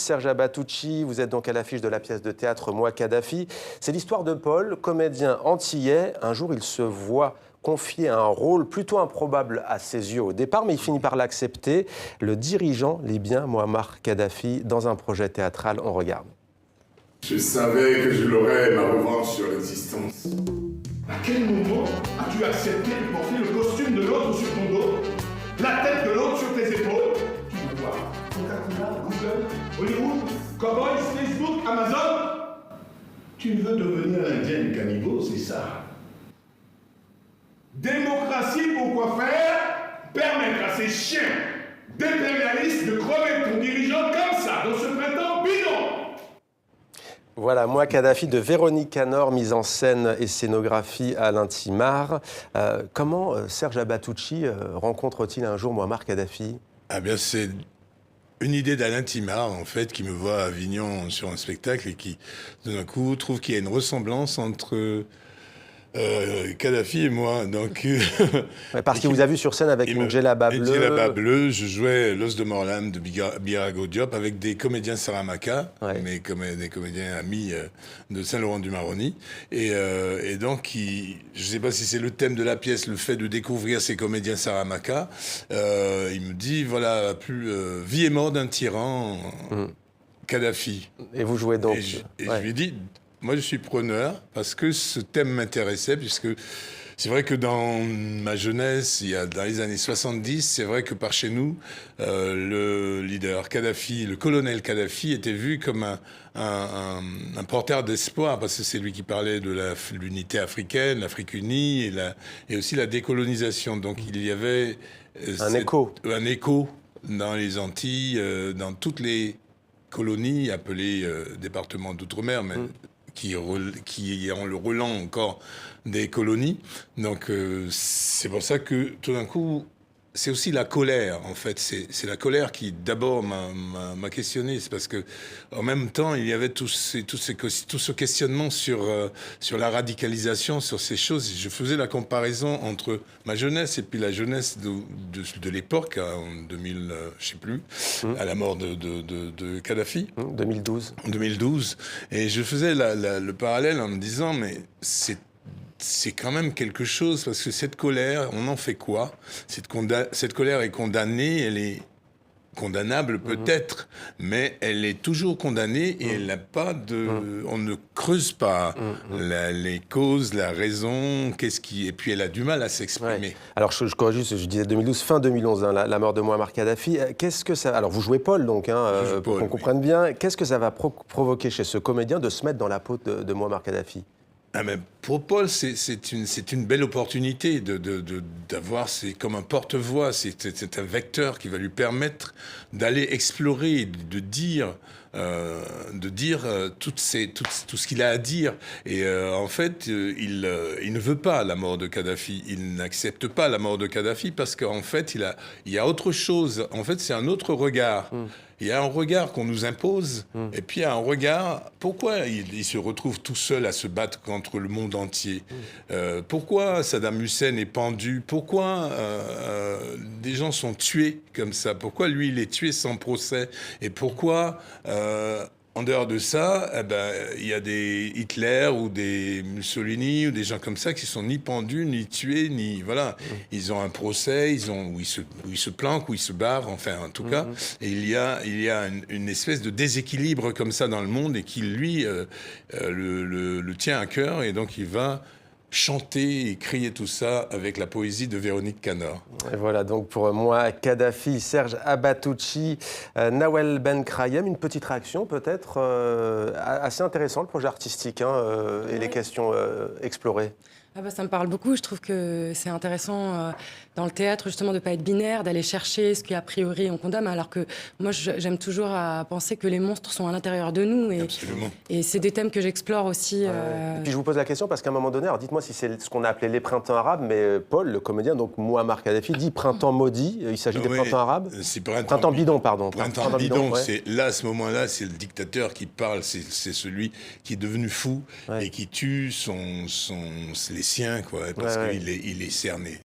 Serge Abatucci, vous êtes donc à l'affiche de la pièce de théâtre Moi Kadhafi. C'est l'histoire de Paul, comédien antillais. Un jour, il se voit confier un rôle plutôt improbable à ses yeux au départ, mais il finit par l'accepter. Le dirigeant libyen Mouammar Kadhafi dans un projet théâtral. On regarde. Je savais que je l'aurais, ma revanche sur l'existence. À quel moment as-tu accepté de porter le costume de l'autre sur ton dos, la tête de l'autre sur tes épaules? Tu veux voir Coca-Cola, Google, Hollywood, Cowboys, Facebook, Amazon? Tu veux devenir indien cannibale, c'est ça? Démocratie pour quoi faire? Permettre à ces chiens d'impérialistes de crever ton dirigeant comme ça, dans ce printemps bidon! Voilà, Moi Kadhafi de Véronique Canor, mise en scène et scénographie Alain Timard. Comment Serge Abatucci rencontre-t-il un jour Mouammar Kadhafi? Ah bien, c'est une idée d'Alain Timard, en fait, qui me voit à Avignon sur un spectacle et qui, d'un coup, trouve qu'il y a une ressemblance entre Kadhafi et moi. Donc, Parce qu'il vous a vu sur scène avec une djellaba bleue. Une djellaba bleue, je jouais L'os de Morlam de Birago Diop avec des comédiens Saramaka, des comédiens amis de Saint-Laurent-du-Maroni. Et donc, je ne sais pas si c'est le thème de la pièce, le fait de découvrir ces comédiens Saramaka. Il me dit, voilà, vie et mort d'un tyran, Kadhafi. Et vous jouez donc. Je lui ai dit... Moi, je suis preneur parce que ce thème m'intéressait, puisque c'est vrai que dans ma jeunesse, dans les années 70, c'est vrai que par chez nous, le leader Kadhafi, le colonel Kadhafi, était vu comme un porteur d'espoir, parce que c'est lui qui parlait de l'unité africaine, l'Afrique unie, et aussi la décolonisation. Donc il y avait un écho dans les Antilles, dans toutes les colonies appelées départements d'outre-mer, mais qui ont le relent encore des colonies. Donc c'est pour ça que tout d'un coup, c'est aussi la colère, en fait. C'est la colère qui, d'abord, m'a questionné. C'est parce que, en même temps, il y avait tout ce questionnement sur la radicalisation, sur ces choses. Je faisais la comparaison entre ma jeunesse et puis la jeunesse de l'époque, en 2000, je sais plus, à la mort de Kadhafi. 2012. 2012. Et je faisais le parallèle en me disant, mais c'est quand même quelque chose, parce que cette colère, on en fait quoi? Cette colère est condamnée, elle est condamnable peut-être, mais elle est toujours condamnée et elle n'a pas de... On ne creuse pas les causes, la raison, et puis elle a du mal à s'exprimer. Ouais. Alors je corrige juste, je disais 2012, fin 2011, hein, la mort de Mouammar Kadhafi. Qu'est-ce que ça... Alors vous jouez Paul, donc, pour qu'on comprenne bien. Qu'est-ce que ça va provoquer chez ce comédien de se mettre dans la peau de Mouammar Kadhafi? Ah mais pour Paul, c'est une belle opportunité d'avoir, c'est comme un porte-voix, c'est un vecteur qui va lui permettre d'aller explorer, de dire tout ce qu'il a à dire. Et en fait, il ne veut pas la mort de Kadhafi. Il n'accepte pas la mort de Kadhafi parce qu'en fait, il y a autre chose. En fait, c'est un autre regard. Il y a un regard qu'on nous impose, et puis il y a un regard... Pourquoi il se retrouve tout seul à se battre contre le monde entier? Pourquoi Saddam Hussein est pendu? Pourquoi des gens sont tués comme ça? Pourquoi lui, il est tué sans procès? Et pourquoi... en dehors de ça, il y a des Hitler ou des Mussolini ou des gens comme ça qui sont ni pendus, ni tués, ni... Voilà. Ils ont un procès, où ils se planquent, où ils se barrent, enfin, en tout cas. Et il y a une espèce de déséquilibre comme ça dans le monde et qui, lui, le tient à cœur. Et donc, il va chanter et crier tout ça avec la poésie de Véronique Canor. Et voilà, donc pour moi, Kadhafi, Serge Abatucci, Nawel Benkrayem, une petite réaction peut-être assez intéressant, le projet artistique et les questions explorées. Ah bah ça me parle beaucoup. Je trouve que c'est intéressant dans le théâtre justement de ne pas être binaire, d'aller chercher ce qui a priori on condamne, alors que moi j'aime toujours à penser que les monstres sont à l'intérieur de nous. Et c'est des thèmes que j'explore aussi. Et puis je vous pose la question parce qu'à un moment donné, alors dites-moi si c'est ce qu'on a appelé les printemps arabes, mais Paul, le comédien, donc Mouammar Kadhafi, dit printemps maudit. Il s'agit des printemps arabes? C'est printemps bidon, pardon. Printemps bidon, c'est là, à ce moment-là, c'est le dictateur qui parle, c'est celui qui est devenu fou et qui tue les siens, quoi, parce qu'il est cerné.